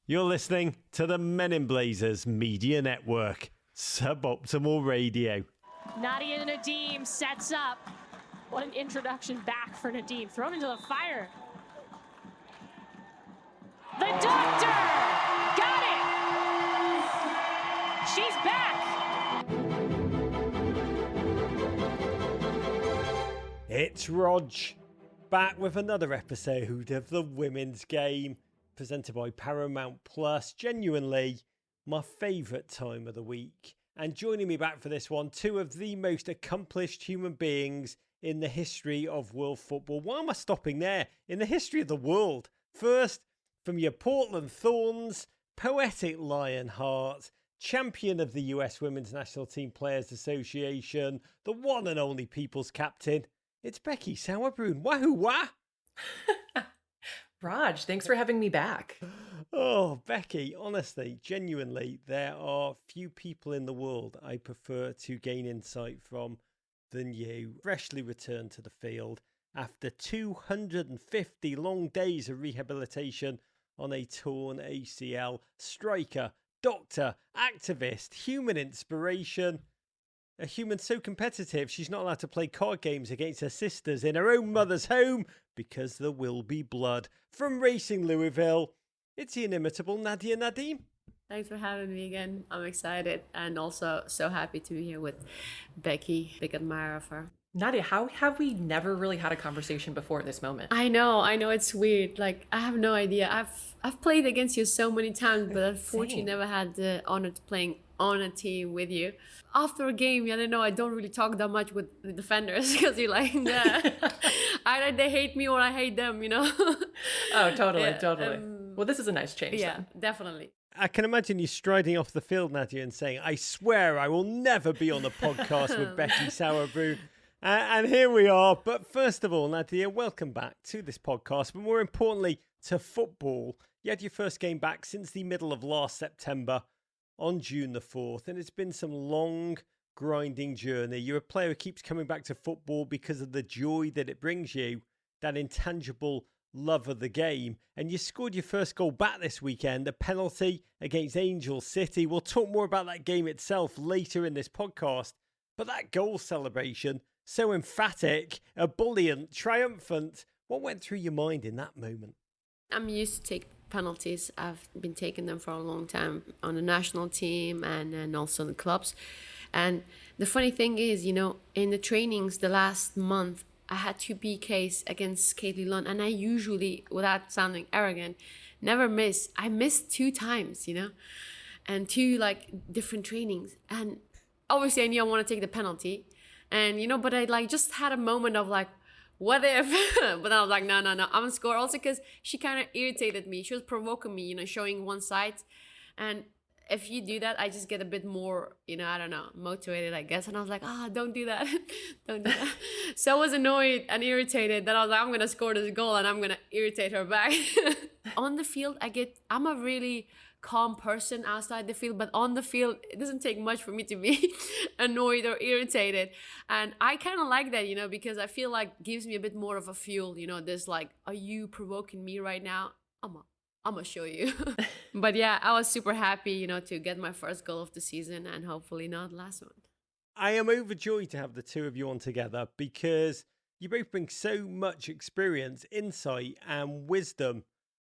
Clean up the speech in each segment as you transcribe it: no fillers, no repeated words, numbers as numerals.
You're listening to the Men in Blazers Media Network, Suboptimal Radio. Nadia Nadim sets up. What an introduction back for Nadim. Thrown into the fire. The doctor! Got it! She's back! It's Rog, back with another episode of The Women's Game, presented by Paramount Plus. Genuinely my favourite time of the week. And joining me back for this one, two of the most accomplished human beings in the history of world football. Why am I stopping there? In the history of the world. First, from your Portland Thorns, poetic Lionheart, champion of the US Women's National Team Players Association, the one and only people's captain, it's Becky Sauerbrunn. Wahoo wah! Raj, thanks for having me back. Oh, Becky, honestly, genuinely, there are few people in the world I prefer to gain insight from than you. Freshly returned to the field after 250 long days of rehabilitation on a torn ACL. Striker, doctor, activist, human inspiration. A human so competitive she's not allowed to play card games against her sisters in her own mother's home because there will be blood. From Racing Louisville, it's the inimitable Nadia Nadim. Thanks for having me again. I'm excited and also so happy to be here with Becky. Big admirer of her. Nadia, how have we never really had a conversation before this moment? I know it's weird. Like, I have no idea. I've played against you so many times, but unfortunately never had the honor to playing on a team with you. After a game, I don't know, I don't really talk that much with the defenders because you're like, nah. Either they hate me or I hate them, you know? Oh, totally. Well, this is a nice change. Yeah, then. definitely. I can imagine you striding off the field, Nadia, and saying, I swear I will never be on a podcast with Becky Sauerbrunn. And here we are. But first of all, Nadia, welcome back to this podcast, but more importantly, to football. You had your first game back since the middle of last September on June the 4th, and it's been some long, grinding journey. You're a player who keeps coming back to football because of the joy that it brings you, that intangible love of the game. And you scored your first goal back this weekend, a penalty against Angel City. We'll talk more about that game itself later in this podcast. But that goal celebration, so emphatic, ebullient, triumphant. What went through your mind in that moment? I'm used to take penalties. I've been taking them for a long time on the national team and also in the clubs. And the funny thing is, in the trainings the last month, I had 2 PKs against Kaylee Lunn, and I usually, without sounding arrogant, never miss. I missed 2 times, and 2 different trainings. And obviously I knew I want to take the penalty. And, but I just had a moment of what if? But then I was like, no, I'm gonna score. Also because she kind of irritated me. She was provoking me, showing one side. And if you do that, I just get a bit more, I don't know, motivated, I guess. And I was like, don't do that. Don't do that. So I was annoyed and irritated that I was like, I'm going to score this goal and I'm going to irritate her back. On the field, I'm a really calm person outside the field, but on the field, it doesn't take much for me to be annoyed or irritated. And I kind of like that, because I feel like it gives me a bit more of a fuel, this are you provoking me right now? I'm gonna show you. But yeah, I was super happy, to get my first goal of the season and hopefully not the last one. I am overjoyed to have the two of you on together because you both bring so much experience, insight and wisdom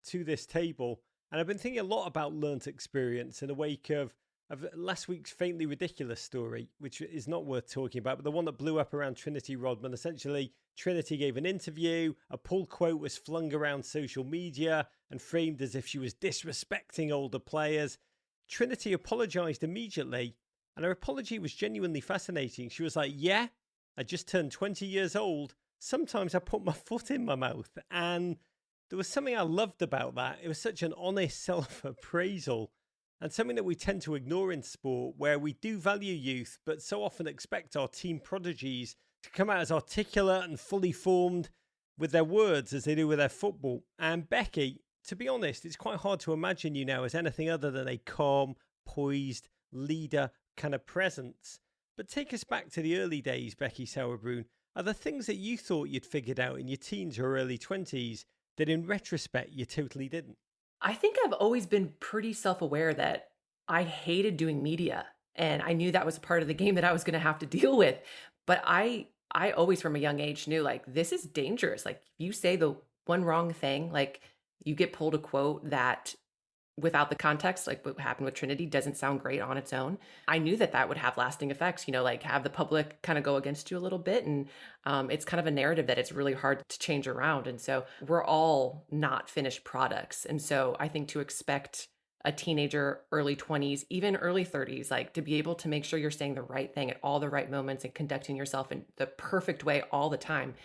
to this table. And I've been thinking a lot about learnt experience in the wake of last week's faintly ridiculous story, which is not worth talking about, but the one that blew up around Trinity Rodman. Essentially, Trinity gave an interview, a pull quote was flung around social media and framed as if she was disrespecting older players. Trinity apologised immediately, and her apology was genuinely fascinating. She was like, yeah, I just turned 20 years old. Sometimes I put my foot in my mouth. And there was something I loved about that. It was such an honest self-appraisal. And something that we tend to ignore in sport, where we do value youth, but so often expect our team prodigies to come out as articulate and fully formed with their words as they do with their football. And Becky, to be honest, it's quite hard to imagine you now as anything other than a calm, poised leader kind of presence. But take us back to the early days, Becky Sauerbrunn. Are there things that you thought you'd figured out in your teens or early 20s that in retrospect you totally didn't? I think I've always been pretty self-aware that I hated doing media, and I knew that was a part of the game that I was gonna have to deal with. But I always from a young age knew, like, this is dangerous. Like, if you say the one wrong thing, like, you get pulled a quote that without the context, like what happened with Trinity, doesn't sound great on its own. I knew that that would have lasting effects, like have the public kind of go against you a little bit. And it's kind of a narrative that it's really hard to change around. And so we're all not finished products. And so I think to expect a teenager, early 20s, even early 30s, like to be able to make sure you're saying the right thing at all the right moments and conducting yourself in the perfect way all the time,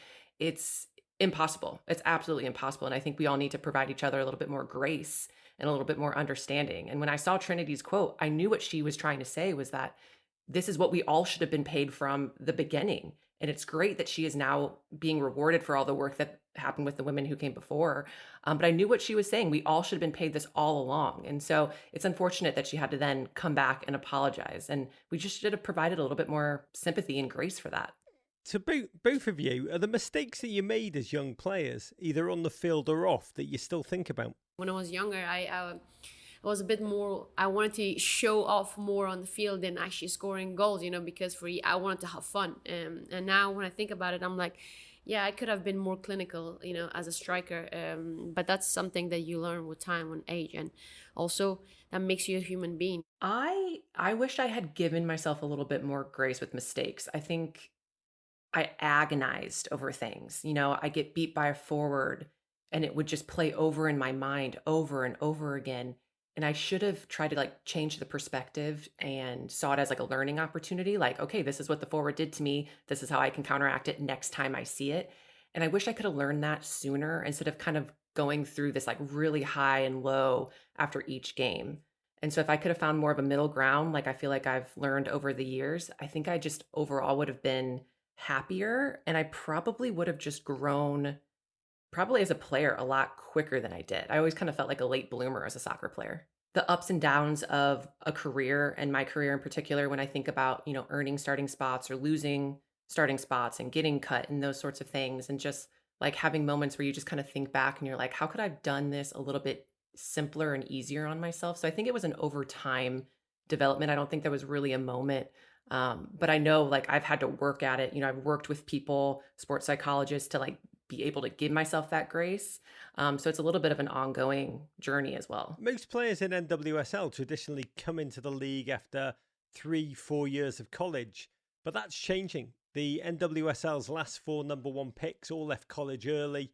it's impossible. It's absolutely impossible. And I think we all need to provide each other a little bit more grace and a little bit more understanding. And when I saw Trinity's quote, I knew what she was trying to say was that this is what we all should have been paid from the beginning. And it's great that she is now being rewarded for all the work that happened with the women who came before. But I knew what she was saying. We all should have been paid this all along. And so it's unfortunate that she had to then come back and apologize. And we just should have provided a little bit more sympathy and grace for that. To both of you, are the mistakes that you made as young players, either on the field or off, that you still think about? When I was younger, I was a bit more, I wanted to show off more on the field than actually scoring goals, because I wanted to have fun. And now when I think about it, I'm like, yeah, I could have been more clinical, as a striker. But that's something that you learn with time, with age. And also that makes you a human being. I wish I had given myself a little bit more grace with mistakes. I think I agonized over things. I get beat by a forward and it would just play over in my mind over and over again. And I should have tried to change the perspective and saw it as a learning opportunity. Like, okay, this is what the forward did to me. This is how I can counteract it next time I see it. And I wish I could have learned that sooner instead of kind of going through this really high and low after each game. And so if I could have found more of a middle ground, like I feel like I've learned over the years, I think I just overall would have been happier, and I probably would have just grown probably as a player a lot quicker than I did. I always kind of felt like a late bloomer as a soccer player. The ups and downs of a career, and my career in particular, when I think about, earning starting spots or losing starting spots and getting cut and those sorts of things, and just having moments where you just kind of think back and you're like, how could I have done this a little bit simpler and easier on myself? So I think it was an overtime development. I don't think there was really a moment. But I know I've had to work at it. I've worked with people, sports psychologists, to be able to give myself that grace. So it's a little bit of an ongoing journey as well. Most players in NWSL traditionally come into the league after 3-4 years of college, but that's changing. The NWSL's last 4 #1 picks all left college early.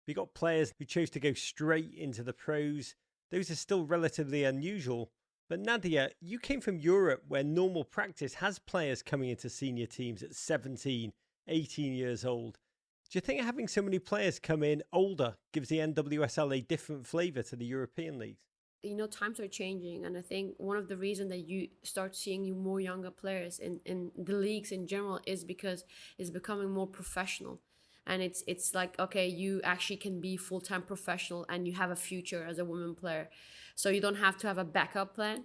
We got players who chose to go straight into the pros. Those are still relatively unusual. But Nadia, you came from Europe where normal practice has players coming into senior teams at 17, 18 years old. Do you think having so many players come in older gives the NWSL a different flavour to the European leagues? Times are changing, and I think one of the reasons that you start seeing more younger players in the leagues in general is because it's becoming more professional. And it's like, okay, you actually can be full-time professional and you have a future as a women player. So you don't have to have a backup plan.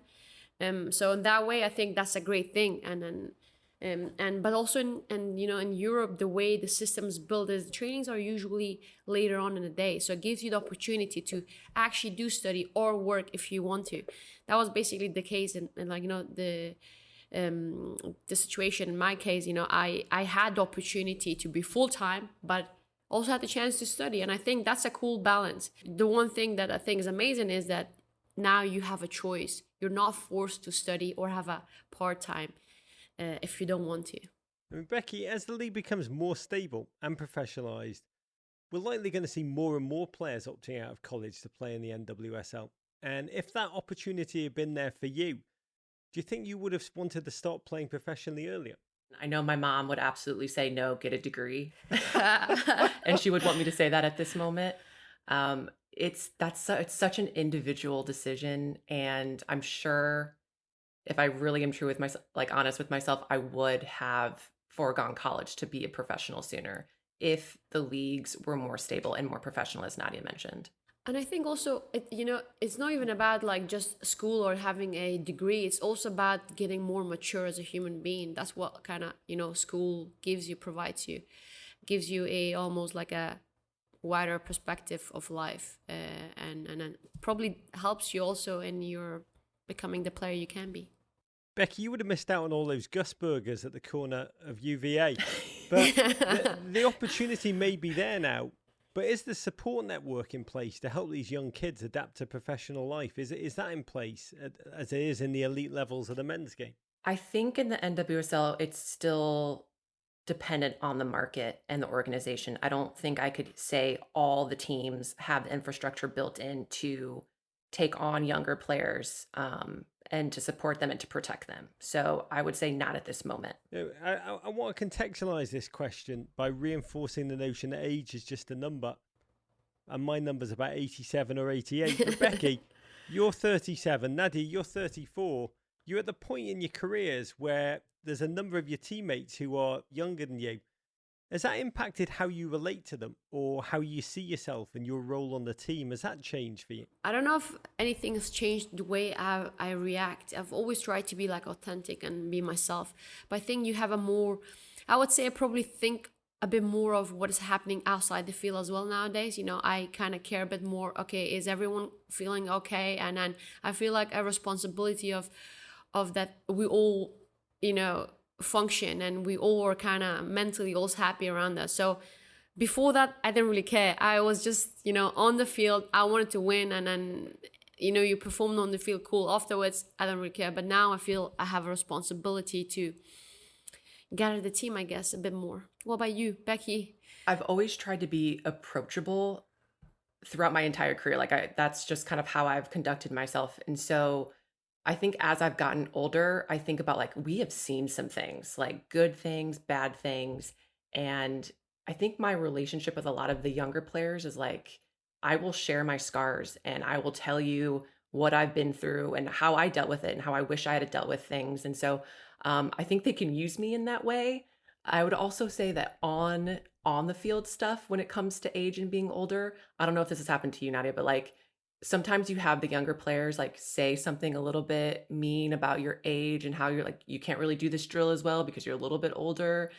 So in that way, I think that's a great thing. But also in Europe, the way the system's built is trainings are usually later on in the day. So it gives you the opportunity to actually do study or work if you want to. That was basically the case in the situation in my case. I had the opportunity to be full-time, but also had the chance to study. And I think that's a cool balance. The one thing that I think is amazing is that now you have a choice. You're not forced to study or have a part-time if you don't want to. Becky, as the league becomes more stable and professionalised, we're likely going to see more and more players opting out of college to play in the NWSL. And if that opportunity had been there for you, do you think you would have wanted to start playing professionally earlier? I know my mom would absolutely say, no, get a degree. And she would want me to say that at this moment. It's such an individual decision. And I'm sure if I really am true with myself, honest with myself, I would have foregone college to be a professional sooner if the leagues were more stable and more professional, as Nadia mentioned. And I think also, it's not even about just school or having a degree. It's also about getting more mature as a human being. That's what kind of, school gives you, provides you. Gives you almost like a wider perspective of life, and it probably helps you also in your becoming the player you can be. Becky, you would have missed out on all those Gus burgers at the corner of UVA, but the opportunity may be there now. But is the support network in place to help these young kids adapt to professional life? Is that in place as it is in the elite levels of the men's game? I think in the NWSL, it's still dependent on the market and the organization. I don't think I could say all the teams have the infrastructure built in to take on younger players and to support them and to protect them. So I would say not at this moment. I want to contextualize this question by reinforcing the notion that age is just a number. And my number's about 87 or 88. But Becky, you're 37. Nadia, you're 34. You're at the point in your careers where there's a number of your teammates who are younger than you. Has that impacted how you relate to them or how you see yourself and your role on the team? Has that changed for you? I don't know if anything has changed the way I react. I've always tried to be like authentic and be myself. But I think you have a more, I would say I probably think a bit more of what is happening outside the field as well nowadays. You know, I kind of care a bit more, okay, is everyone feeling okay? And then I feel like a responsibility of that we all, you know, function and we all are kind of mentally all happy around us. So before that, I didn't really care. I was just, you know, on the field, I wanted to win, and then, you know, you performed on the field, cool. Afterwards, I don't really care. But now I feel I have a responsibility to gather the team, I guess, a bit more. What about you, Becky? I've always tried to be approachable throughout my entire career. That's just kind of how I've conducted myself. And so I think as I've gotten older, I think about like, we have seen some things, like good things, bad things. And I think my relationship with a lot of the younger players is like, I will share my scars and I will tell you what I've been through and how I dealt with it and how I wish I had dealt with things. And so I think they can use me in that way. I would also say that on the field stuff, when it comes to age and being older, I don't know if this has happened to you, Nadia, but like, sometimes you have the younger players like say something a little bit mean about your age and how you're like, you can't really do this drill as well because you're a little bit older.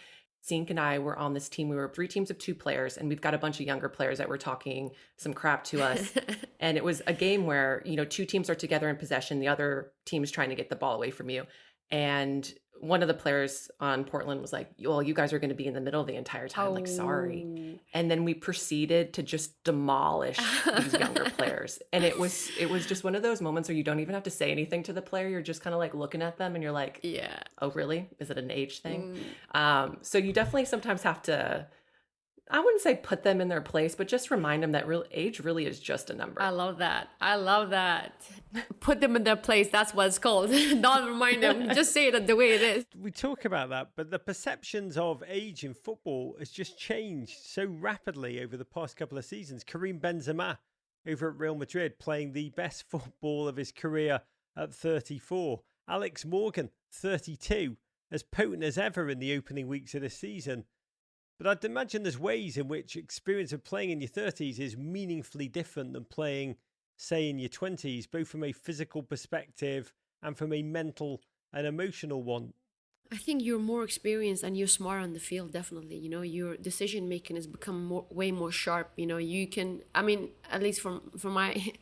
Zink and I were on this team. We were 3 teams of 2 players, and we've got a bunch of younger players that were talking some crap to us. And it was a game where, you know, 2 teams are together in possession. The other team's trying to get the ball away from you. And one of the players on Portland was like, well, you guys are going to be in the middle the entire time. Like, sorry. And then we proceeded to just demolish these younger players. And it was just one of those moments where you don't even have to say anything to the player. You're just kind of like looking at them and you're like, yeah, oh, really? Is it an age thing? So you definitely sometimes have to, I wouldn't say put them in their place, but just remind them that age really is just a number. I love that. Put them in their place. That's what it's called. Don't remind them. Just say it the way it is. We talk about that, but the perceptions of age in football has just changed so rapidly over the past couple of seasons. Karim Benzema over at Real Madrid playing the best football of his career at 34. Alex Morgan, 32, as potent as ever in the opening weeks of the season. But I'd imagine there's ways in which experience of playing in your 30s is meaningfully different than playing, say, in your 20s, both from a physical perspective and from a mental and emotional one. I think you're more experienced and you're smarter on the field, definitely. You know, your decision making has become way more sharp. You know, you can, I mean, at least from my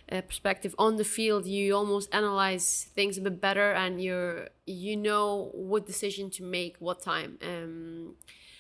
perspective, on the field, you almost analyze things a bit better and you know what decision to make, what time.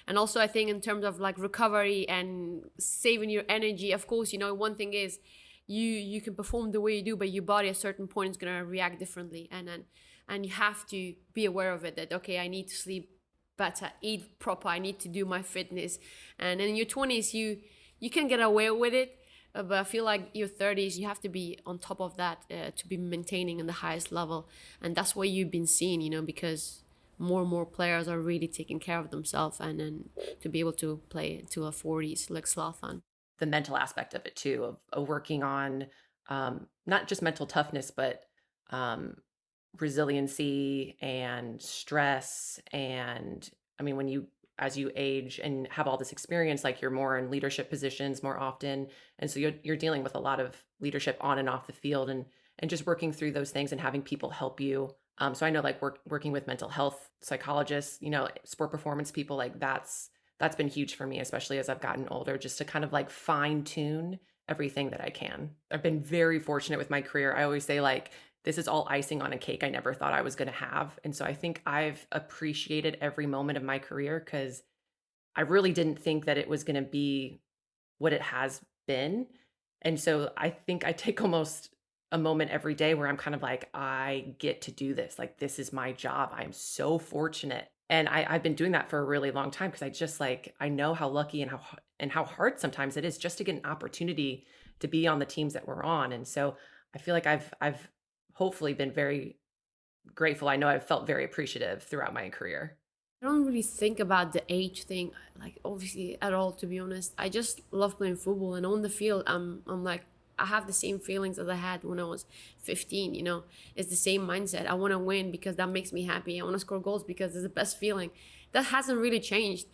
And also, I think in terms of like recovery and saving your energy, of course, you know, one thing is you can perform the way you do, but your body at a certain point is going to react differently. And you have to be aware of it, that, okay, I need to sleep better, eat proper, I need to do my fitness. And in your 20s, you can get away with it. But I feel like your 30s, you have to be on top of that to be maintaining in the highest level. And that's what you've been seeing, you know, because more and more players are really taking care of themselves and then to be able to play to a 40s like Zlatan. The mental aspect of it too, of working on not just mental toughness, but resiliency and stress. And I mean, as you age and have all this experience, like you're more in leadership positions more often. And so you're dealing with a lot of leadership on and off the field and just working through those things and having people help you. So I know like working with mental health psychologists, you know, sport performance people, like that's that's been huge for me, especially as I've gotten older, just to kind of like fine tune everything that I can. I've been very fortunate with my career. I always say like, this is all icing on a cake I never thought I was going to have. And so I think I've appreciated every moment of my career because I really didn't think that it was going to be what it has been. And so I think I take almost a moment every day where I'm kind of like, I get to do this. Like, this is my job. I am so fortunate. And I've been doing that for a really long time because I just like, I know how lucky and how hard sometimes it is just to get an opportunity to be on the teams that we're on. And so I feel like I've hopefully been very grateful. I know I've felt very appreciative throughout my career. I don't really think about the age thing, like obviously at all, to be honest. I just love playing football, and on the field, I'm like, I have the same feelings as I had when I was 15. You know, it's the same mindset. I want to win because that makes me happy. I want to score goals because it's the best feeling. That hasn't really changed.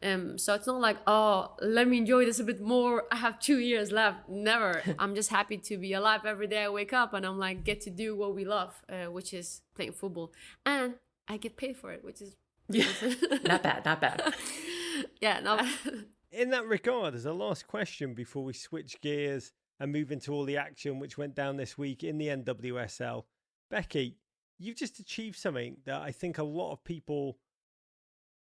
So it's not like, oh, let me enjoy this a bit more. I have 2 years left. Never. I'm just happy to be alive every day. I wake up and I'm like, get to do what we love, which is playing football, and I get paid for it, which is Not bad, not bad. Yeah, no. In that regard, as a last question before we switch gears and move into all the action which went down this week in the NWSL, Becky, you've just achieved something that I think a lot of people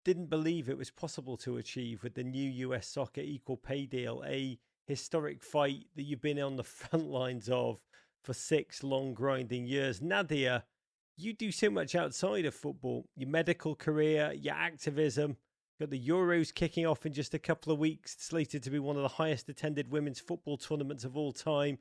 didn't believe it was possible to achieve with the new US Soccer equal pay deal, a historic fight that you've been on the front lines of for 6 long grinding years. Nadia, you do so much outside of football, your medical career, your activism. Got the Euros kicking off in just a couple of weeks, slated to be one of the highest attended women's football tournaments of all time.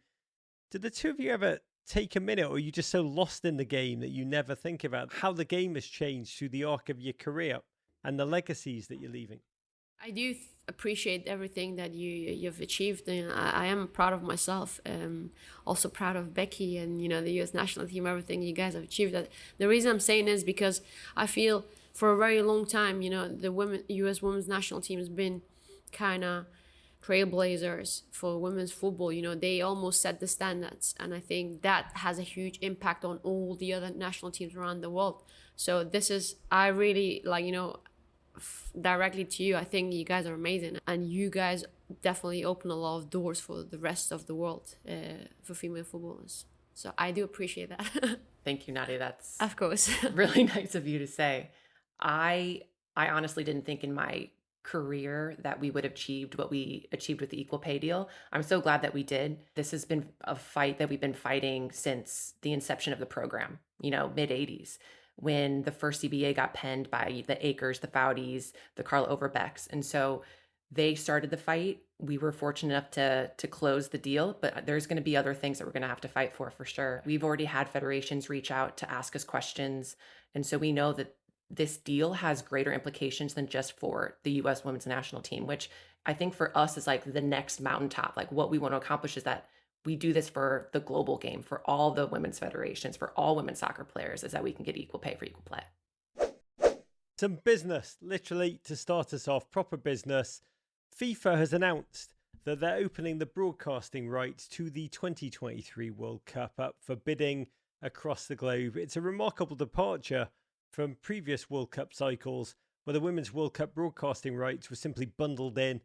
Did the two of you ever take a minute, or are you just so lost in the game that you never think about how the game has changed through the arc of your career and the legacies that you're leaving? I do appreciate everything that you've achieved, and I am proud of myself. Also proud of Becky and the U.S. national team, everything you guys have achieved. That the reason I'm saying is because I feel for a very long time, the U.S. women's national team has been kind of trailblazers for women's football. They almost set the standards, and I think that has a huge impact on all the other national teams around the world. So this is, I really like, directly to you, I think you guys are amazing, and you guys definitely open a lot of doors for the rest of the world, for female footballers. So I do appreciate that. Thank you, Nadia. That's of course really nice of you to say. I honestly didn't think in my career that we would have achieved what we achieved with the equal pay deal. I'm so glad that we did. This has been a fight that we've been fighting since the inception of the program, mid 80s, when the first CBA got penned by the Akers, the Foudies, the Carla Overbecks. And so they started the fight. We were fortunate enough to close the deal, but there's going to be other things that we're going to have to fight for sure. We've already had federations reach out to ask us questions. And so we know that this deal has greater implications than just for the U.S. women's national team, which I think for us is like the next mountaintop. Like what we want to accomplish is that we do this for the global game, for all the women's federations, for all women's soccer players, is that we can get equal pay for equal play. Some business, literally, to start us off, proper business. FIFA has announced that they're opening the broadcasting rights to the 2023 World Cup up for bidding across the globe. It's a remarkable departure from previous World Cup cycles where the Women's World Cup broadcasting rights were simply bundled in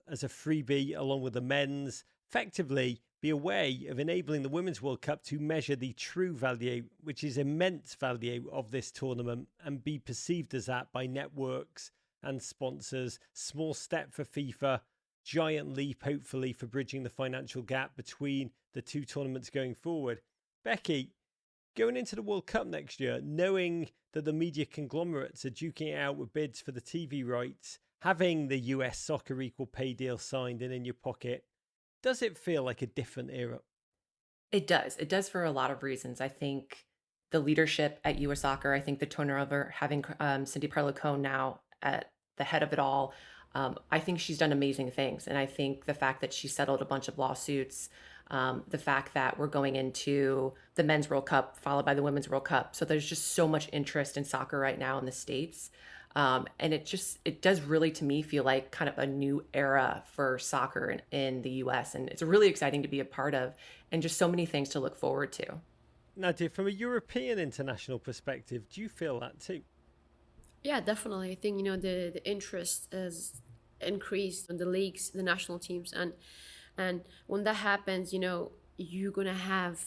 as a freebie along with the men's, effectively be a way of enabling the Women's World Cup to measure the true value, which is immense value, of this tournament and be perceived as that by networks and sponsors. Small step for FIFA, giant leap hopefully for bridging the financial gap between the two tournaments going forward. Becky, going into the World Cup next year, knowing that the media conglomerates are duking it out with bids for the TV rights, having the US soccer equal pay deal signed and in your pocket, does it feel like a different era? It does. It does for a lot of reasons. I think the leadership at US Soccer, I think the turnover, having Cindy Parlow-Cone now at the head of it all, I think she's done amazing things. And I think the fact that she settled a bunch of lawsuits, the fact that we're going into the Men's World Cup followed by the Women's World Cup. So there's just so much interest in soccer right now in the States. And it does really, to me, feel like kind of a new era for soccer in the US. And it's really exciting to be a part of, and just so many things to look forward to. Nadia, from a European international perspective, do you feel that too? Yeah, definitely. I think, the interest has increased in the leagues, the national teams, and when that happens, you're gonna have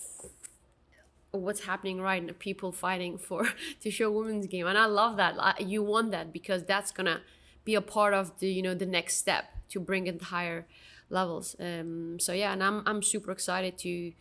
what's happening right now, people fighting for to show women's game, and I love that. You want that because that's gonna be a part of the the next step to bring it higher levels. So yeah, and I'm super excited to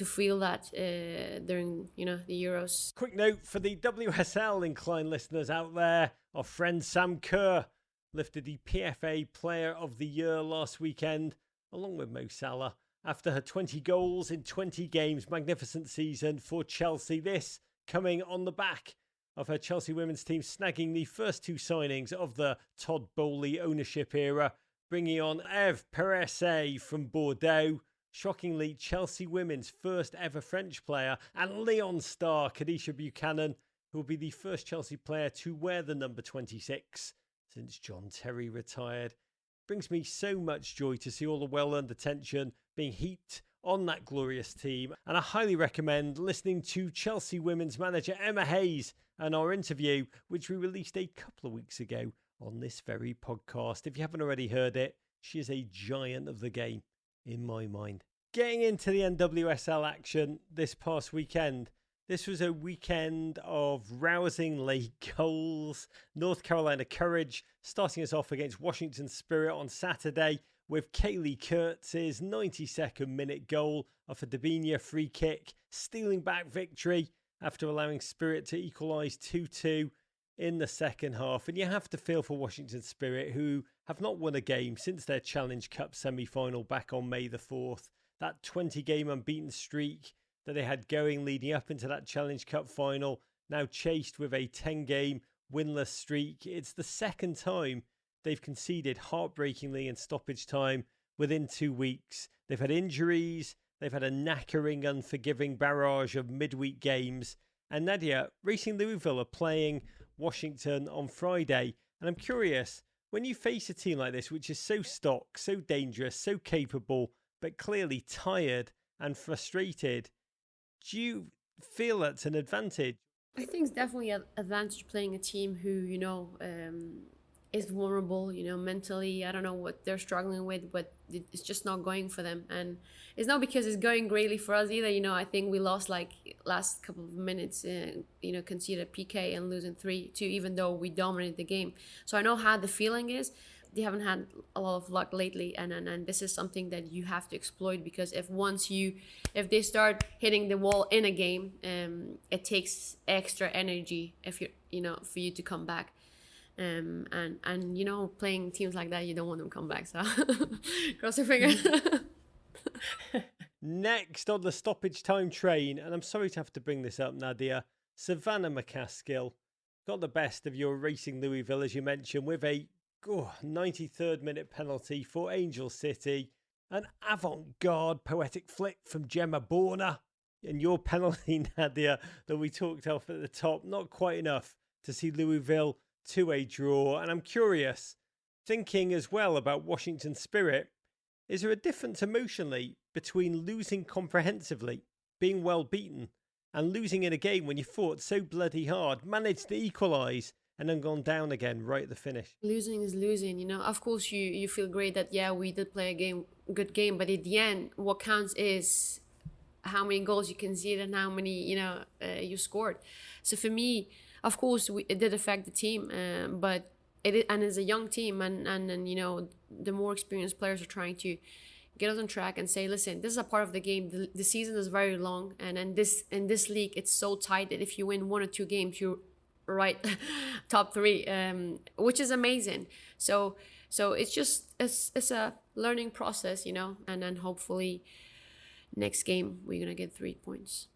feel that during the Euros. Quick note for the WSL inclined listeners out there, our friend Sam Kerr lifted the PFA Player of the Year last weekend, along with Mo Salah, after her 20 goals in 20 games magnificent season for Chelsea. This coming on the back of her Chelsea women's team snagging the first two signings of the Todd Bowley ownership era, bringing on Eve Peresse from Bordeaux, shockingly Chelsea women's first ever French player, and Lyon star Kadisha Buchanan, who will be the first Chelsea player to wear the number 26 since John Terry retired. Brings me so much joy to see all the well-earned attention being heaped on that glorious team, and I highly recommend listening to Chelsea women's manager Emma Hayes and our interview, which we released a couple of weeks ago on this very podcast. If you haven't already heard it, she is a giant of the game in my mind. Getting into the NWSL action this past weekend, this was a weekend of rousing late goals. North Carolina Courage starting us off against Washington Spirit on Saturday with Kaylee Kurtz's 92nd minute goal off a Dabinia free kick, stealing back victory after allowing Spirit to equalise 2-2 in the second half. And you have to feel for Washington Spirit, who have not won a game since their Challenge Cup semi-final back on May the 4th. That 20-game unbeaten streak that they had going leading up into that Challenge Cup final, now chased with a 10-game winless streak. It's the second time they've conceded heartbreakingly in stoppage time within 2 weeks. They've had injuries, they've had a knackering, unforgiving barrage of midweek games. And Nadia, Racing Louisville are playing Washington on Friday. And I'm curious, when you face a team like this, which is so stock, so dangerous, so capable, but clearly tired and frustrated, do you feel that's an advantage? I think it's definitely an advantage playing a team who, is vulnerable, mentally. I don't know what they're struggling with, but it's just not going for them. And it's not because it's going greatly for us either. I think we lost last couple of minutes, conceded a PK and losing 3-2, even though we dominated the game. So I know how the feeling is. They haven't had a lot of luck lately, and this is something that you have to exploit, because if they start hitting the wall in a game, it takes extra energy for you to come back. And playing teams like that, you don't want them to come back, so cross your fingers. Next on the stoppage time train, and I'm sorry to have to bring this up, Nadia, Savannah McCaskill got the best of your Racing Louisville, as you mentioned, with a 93rd minute penalty for Angel City, an avant-garde poetic flick from Gemma Borner, and your penalty, Nadia, that we talked off at the top, not quite enough to see Louisville to a draw. And I'm curious, thinking as well about Washington Spirit, is there a difference emotionally between losing comprehensively, being well beaten, and losing in a game when you fought so bloody hard, managed to equalise, and then gone down again right at the finish? Losing is losing, Of course, you feel great that, yeah, we did play good game, but at the end, what counts is how many goals you conceded and how many, you scored. So for me, of course, it did affect the team, but it's a young team, and the more experienced players are trying to get us on track and say, listen, this is a part of the game. The season is very long, and in this league, it's so tight that if you win 1 or 2 games, you're right top 3, which is amazing. So it's just it's a learning process, and then hopefully next game we're gonna get 3 points.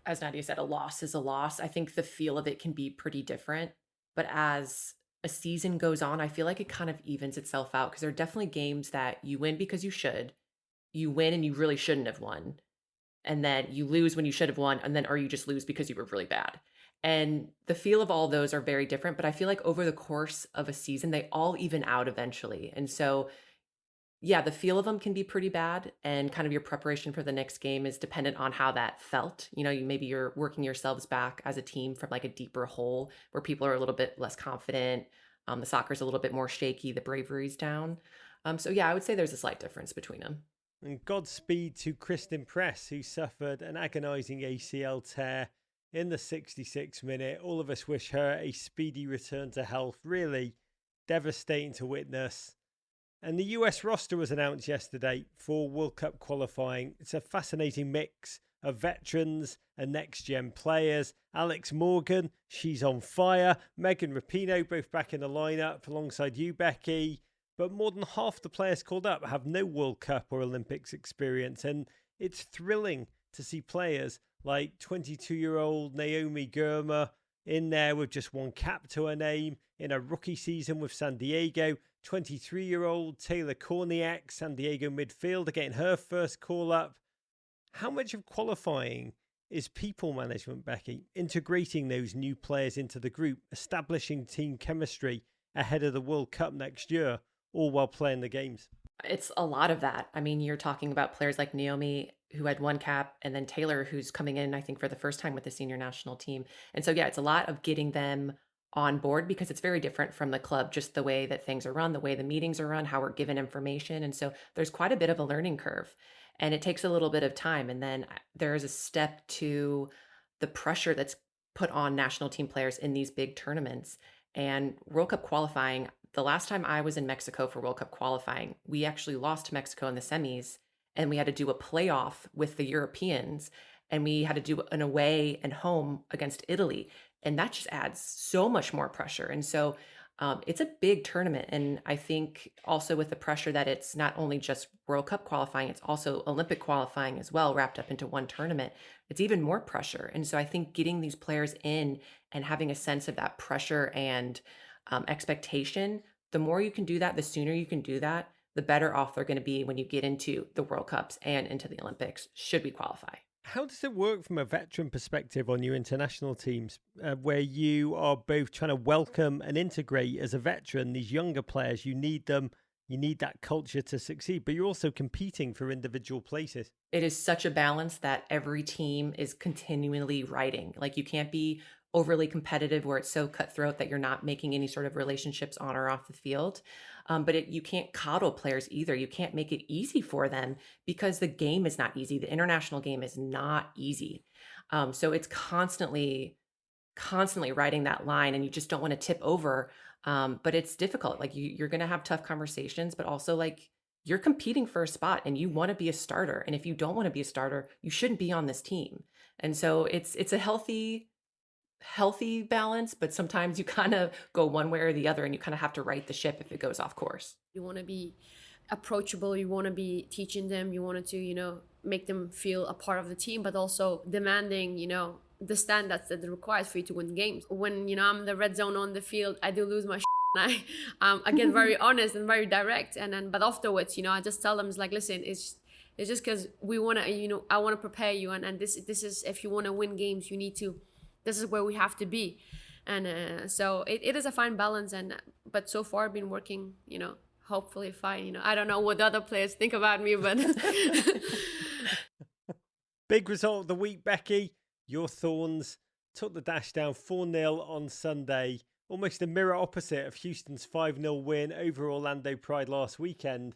As Nadia said, a loss is a loss. I think the feel of it can be pretty different, but as a season goes on, I feel like it kind of evens itself out, because there are definitely games that you win because you win and you really shouldn't have won, and then you lose when you should have won, and then or you just lose because you were really bad. And the feel of all those are very different, but I feel like over the course of a season, they all even out eventually. And so, Yeah, the feel of them can be pretty bad, and kind of your preparation for the next game is dependent on how that felt. Maybe you're working yourselves back as a team from like a deeper hole where people are a little bit less confident. The soccer's a little bit more shaky, the bravery's down. So yeah, I would say there's a slight difference between them. And Godspeed to Kristen Press, who suffered an agonising ACL tear in the 66th minute. All of us wish her a speedy return to health. Really devastating to witness. And the US roster was announced yesterday for World Cup qualifying. It's a fascinating mix of veterans and next-gen players. Alex Morgan, she's on fire. Megan Rapinoe, both back in the lineup alongside you, Becky. But more than half the players called up have no World Cup or Olympics experience. And it's thrilling to see players like 22-year-old Naomi Girma in there with just one cap to her name in a rookie season with San Diego. 23-year-old Taylor Korniak, San Diego midfielder, getting her first call up. How much of qualifying is people management, Becky? Integrating those new players into the group, establishing team chemistry ahead of the World Cup next year, all while playing the games? It's a lot of that. I mean, you're talking about players like Naomi, who had one cap, and then Taylor, who's coming in, I think, for the first time with the senior national team. And so, yeah, it's a lot of getting them on board because it's very different from the club, just the way that things are run, the way the meetings are run, how we're given information. And so there's quite a bit of a learning curve, and it takes a little bit of time. And then there's a step to the pressure that's put on national team players in these big tournaments. And World Cup qualifying, the last time I was in Mexico for World Cup qualifying, we actually lost to Mexico in the semis, and we had to do a playoff with the Europeans, and we had to do an away and home against Italy. And that just adds so much more pressure. And so it's a big tournament. And I think also with the pressure that it's not only just World Cup qualifying, it's also Olympic qualifying as well, wrapped up into one tournament. It's even more pressure. And so I think getting these players in and having a sense of that pressure and expectation, the more you can do that, the sooner you can do that, the better off they're going to be when you get into the World Cups and into the Olympics, should we qualify. How does it work from a veteran perspective on your international teams, where you are both trying to welcome and integrate as a veteran these younger players? You need them, you need that culture to succeed, but you're also competing for individual places. It is such a balance that every team is continually writing. Like, you can't be overly competitive where it's so cutthroat that you're not making any sort of relationships on or off the field. But you can't coddle players either. You can't make it easy for them because the game is not easy. The international game is not easy. So it's constantly riding that line, and you just don't want to tip over. But it's difficult. Like, you're going to have tough conversations, but also like you're competing for a spot and you want to be a starter. And if you don't want to be a starter, you shouldn't be on this team. And so it's a healthy balance, but sometimes you kind of go one way or the other, and you kind of have to right the ship if it goes off course. You want to be approachable, you want to be teaching them, you wanted to, make them feel a part of the team, but also demanding, the standards that are required for you to win games. When, I'm in the red zone on the field, I do lose my shit. I get very honest and very direct. But afterwards, I just tell them, it's like, listen, it's just because we want to, I want to prepare you. And this is, if you want to win games, you need to, this is where we have to be. And so it is a fine balance. But so far I've been working, hopefully fine. I don't know what other players think about me, but. Big result of the week, Becky. Your Thorns took the dash down 4-0 on Sunday. Almost the mirror opposite of Houston's 5-0 win over Orlando Pride last weekend.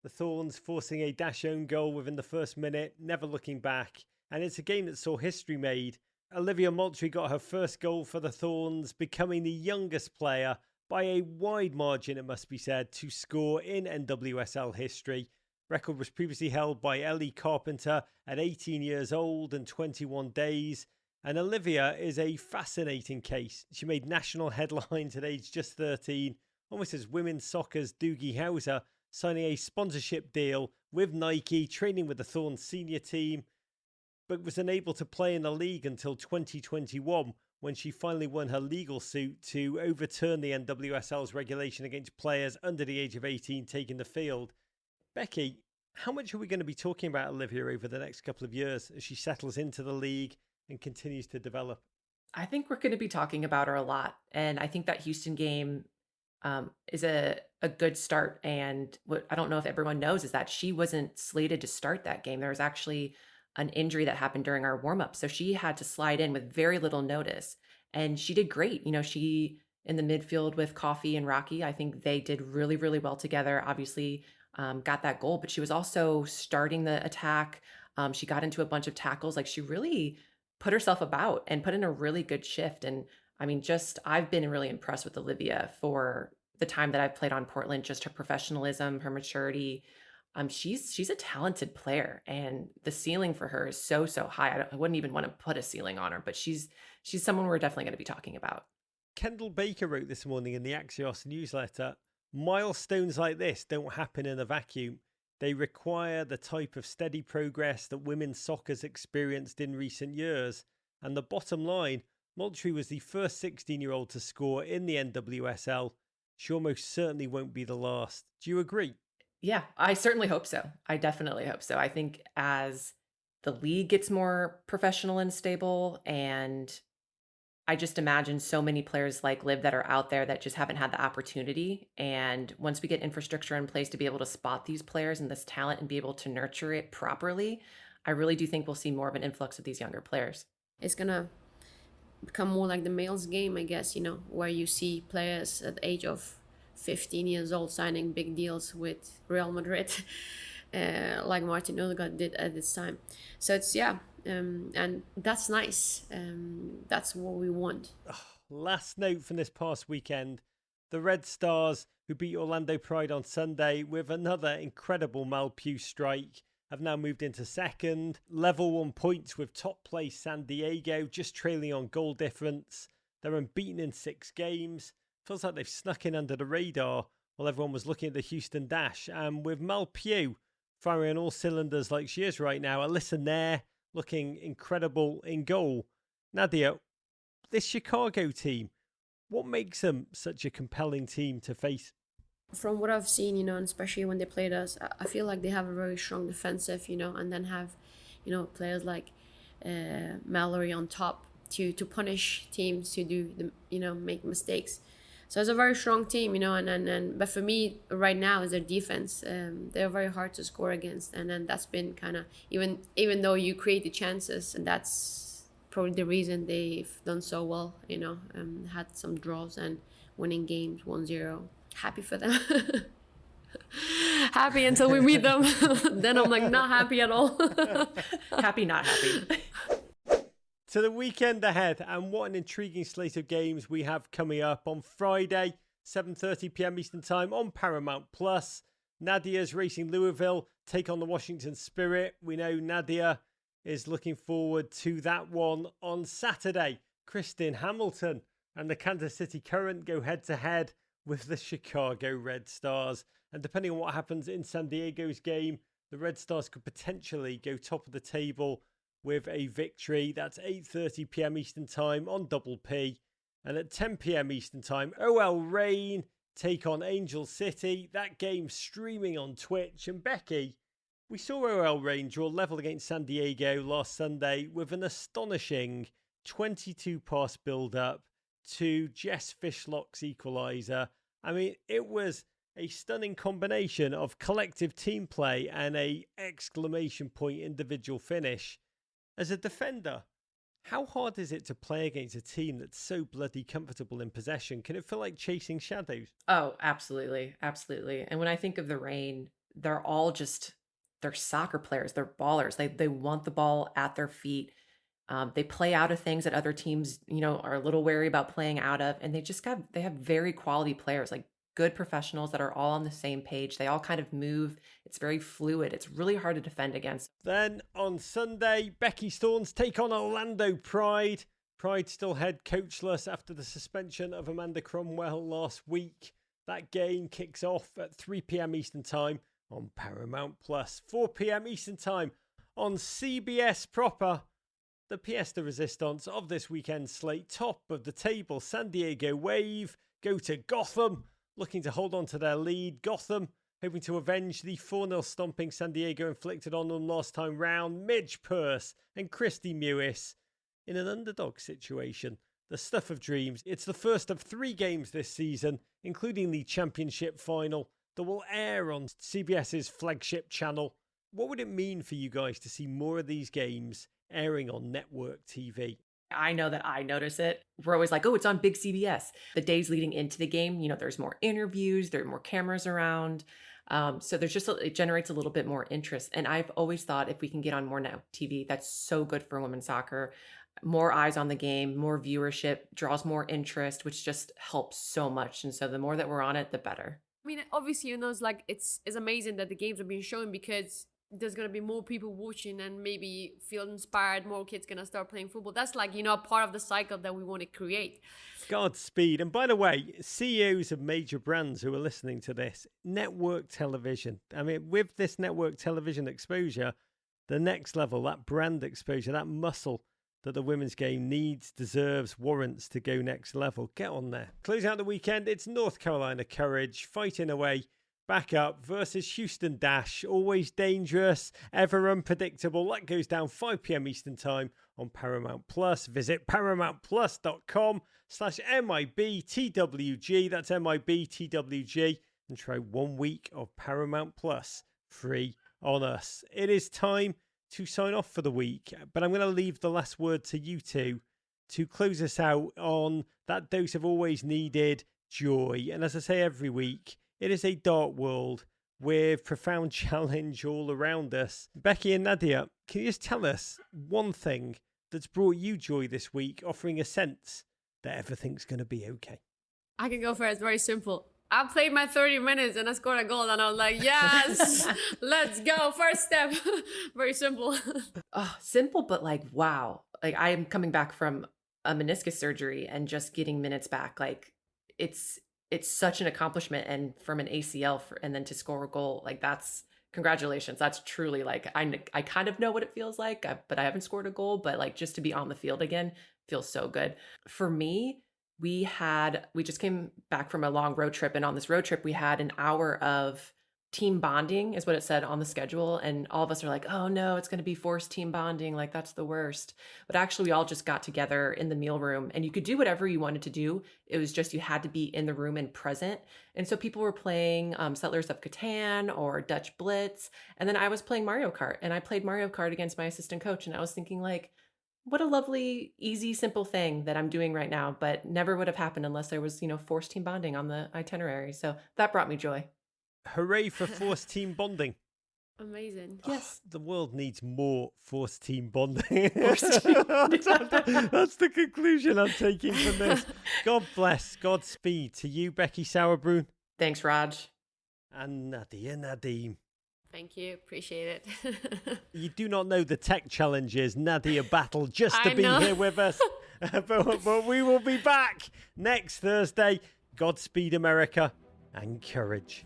The Thorns forcing a dash own goal within the first minute, never looking back. And it's a game that saw history made. Olivia Moultrie got her first goal for the Thorns, becoming the youngest player by a wide margin, it must be said, to score in NWSL history. Record was previously held by Ellie Carpenter at 18 years old and 21 days. And Olivia is a fascinating case. She made national headlines at age just 13, almost as women's soccer's Doogie Howser, signing a sponsorship deal with Nike, training with the Thorns senior team, but was unable to play in the league until 2021, when she finally won her legal suit to overturn the NWSL's regulation against players under the age of 18 taking the field. Becky, how much are we going to be talking about Olivia over the next couple of years as she settles into the league and continues to develop? I think we're going to be talking about her a lot. And I think that Houston game is a good start. And what I don't know if everyone knows is that she wasn't slated to start that game. There was actually an injury that happened during our warm up. So she had to slide in with very little notice. And she did great. She in the midfield with Coffee and Rocky, I think they did really, really well together. Obviously, got that goal, but she was also starting the attack. She got into a bunch of tackles. Like, she really put herself about and put in a really good shift. And I mean, I've been really impressed with Olivia for the time that I've played on Portland, just her professionalism, her maturity. She's a talented player, and the ceiling for her is so, so high. I wouldn't even want to put a ceiling on her, but she's someone we're definitely going to be talking about. Kendall Baker wrote this morning in the Axios newsletter, milestones like this don't happen in a vacuum. They require the type of steady progress that women's soccer's experienced in recent years. And the bottom line, Moultrie was the first 16-year-old to score in the NWSL. She almost certainly won't be the last. Do you agree? Yeah, I certainly hope so. I definitely hope so. I think as the league gets more professional and stable, and I just imagine so many players like Liv that are out there that just haven't had the opportunity. And once we get infrastructure in place to be able to spot these players and this talent and be able to nurture it properly, I really do think we'll see more of an influx of these younger players. It's gonna become more like the males game, I guess, where you see players at the age of 15 years old signing big deals with Real Madrid, like Martin Odegaard did at this time. So it's, and that's nice. That's what we want. Last note from this past weekend, the Red Stars, who beat Orlando Pride on Sunday with another incredible Malpew strike, have now moved into second, level 1 points with top place San Diego, just trailing on goal difference. They're unbeaten in 6 games. Feels like they've snuck in under the radar while everyone was looking at the Houston Dash. And with Malpew firing on all cylinders like she is right now, Alyssa Nair looking incredible in goal. Nadia, this Chicago team, what makes them such a compelling team to face? From what I've seen, and especially when they played us, I feel like they have a very strong defensive, and then have, players like Mallory on top to punish teams to do make mistakes. So it's a very strong team, but for me right now is their defense. They're very hard to score against, and then that's been kind of, even though you create the chances, and that's probably the reason they've done so well, had some draws and winning games 1-0. Happy for them. Happy until we meet them. Then I'm like not happy at all. Happy, not happy. To the weekend ahead, and what an intriguing slate of games we have coming up. On Friday, 7:30 p.m. Eastern Time on Paramount Plus, Nadia's racing Louisville take on the Washington Spirit. We know Nadia is looking forward to that one. On Saturday, Kristen Hamilton and the Kansas City Current go head-to-head with the Chicago Red Stars. And depending on what happens in San Diego's game, the Red Stars could potentially go top of the table with a victory. That's 8:30 p.m. Eastern Time on Double P. And at 10 p.m. Eastern Time, OL Reign take on Angel City. That game streaming on Twitch. And Becky, we saw OL Reign draw level against San Diego last Sunday with an astonishing 22-pass build-up to Jess Fishlock's equaliser. I mean, it was a stunning combination of collective team play and a exclamation point individual finish. As a defender, how hard is it to play against a team that's so bloody comfortable in possession? Can it feel like chasing shadows? Oh, absolutely. Absolutely. And when I think of the Reign, they're soccer players. They're ballers. They want the ball at their feet. They play out of things that other teams, are a little wary about playing out of. And they have very quality players, like good professionals that are all on the same page. They all kind of move. It's very fluid. It's really hard to defend against. Then on Sunday, Becky Thorns take on Orlando Pride. Pride still head coachless after the suspension of Amanda Cromwell last week. That game kicks off at 3 p.m. Eastern Time on Paramount Plus. 4 p.m. Eastern Time on CBS proper. The pièce de résistance of this weekend's slate, top of the table, San Diego Wave go to Gotham, looking to hold on to their lead. Gotham hoping to avenge the 4-0 stomping San Diego inflicted on them last time round. Midge Purse and Christy Mewis in an underdog situation. the stuff of dreams. It's the first of 3 games this season, including the championship final that will air on CBS's flagship channel. What would it mean for you guys to see more of these games airing on network TV? I know that I notice it. We're always like, oh, it's on big CBS. The days leading into the game, there's more interviews, there are more cameras around. So it generates a little bit more interest. And I've always thought if we can get on more now TV, that's so good for women's soccer. More eyes on the game, more viewership, draws more interest, which just helps so much. And so the more that we're on it, the better. I mean, obviously, it's amazing that the games are being shown because there's going to be more people watching and maybe feel inspired. More kids going to start playing football. That's part of the cycle that we want to create. Godspeed. And by the way, CEOs of major brands who are listening to this, network television. I mean, with this network television exposure, the next level, that brand exposure, that muscle that the women's game needs, deserves, warrants to go next level. Get on there. Close out the weekend, it's North Carolina Courage fighting away back up versus Houston Dash. Always dangerous, ever unpredictable. That goes down 5 p.m. Eastern Time on Paramount Plus. Visit paramountplus.com/MIBTWG. That's MIBTWG. And try 1 week of Paramount Plus free on us. It is time to sign off for the week, but I'm going to leave the last word to you two to close us out on that dose of always needed joy. And as I say every week, it is a dark world with profound challenge all around us. Becky and Nadia, can you just tell us one thing that's brought you joy this week, offering a sense that everything's going to be okay? I can go first. Very simple. I played my 30 minutes and I scored a goal and I was like, yes, let's go. First step. Very simple. Oh, simple, but wow. I am coming back from a meniscus surgery and just getting minutes back. It's such an accomplishment. And from an ACL and then to score a goal, that's congratulations. That's truly I kind of know what it feels like, but I haven't scored a goal, but just to be on the field again feels so good. For me, we just came back from a long road trip, and on this road trip we had an hour of team bonding is what it said on the schedule. And all of us are like, oh no, it's going to be forced team bonding. That's the worst. But actually we all just got together in the meal room and you could do whatever you wanted to do. It was just, you had to be in the room and present. And so people were playing Settlers of Catan or Dutch Blitz. And then I was playing Mario Kart, and I played Mario Kart against my assistant coach. And I was thinking what a lovely, easy, simple thing that I'm doing right now, but never would have happened unless there was, forced team bonding on the itinerary. So that brought me joy. Hooray for forced team bonding. Amazing. Yes. The world needs more forced team bonding. That's the conclusion I'm taking from this. God bless, Godspeed to you, Becky Sauerbrunn. Thanks, Raj. And Nadia Nadim. Thank you. Appreciate it. You do not know the tech challenges Nadia battled just to be here with us. but we will be back next Thursday. Godspeed, America, and courage.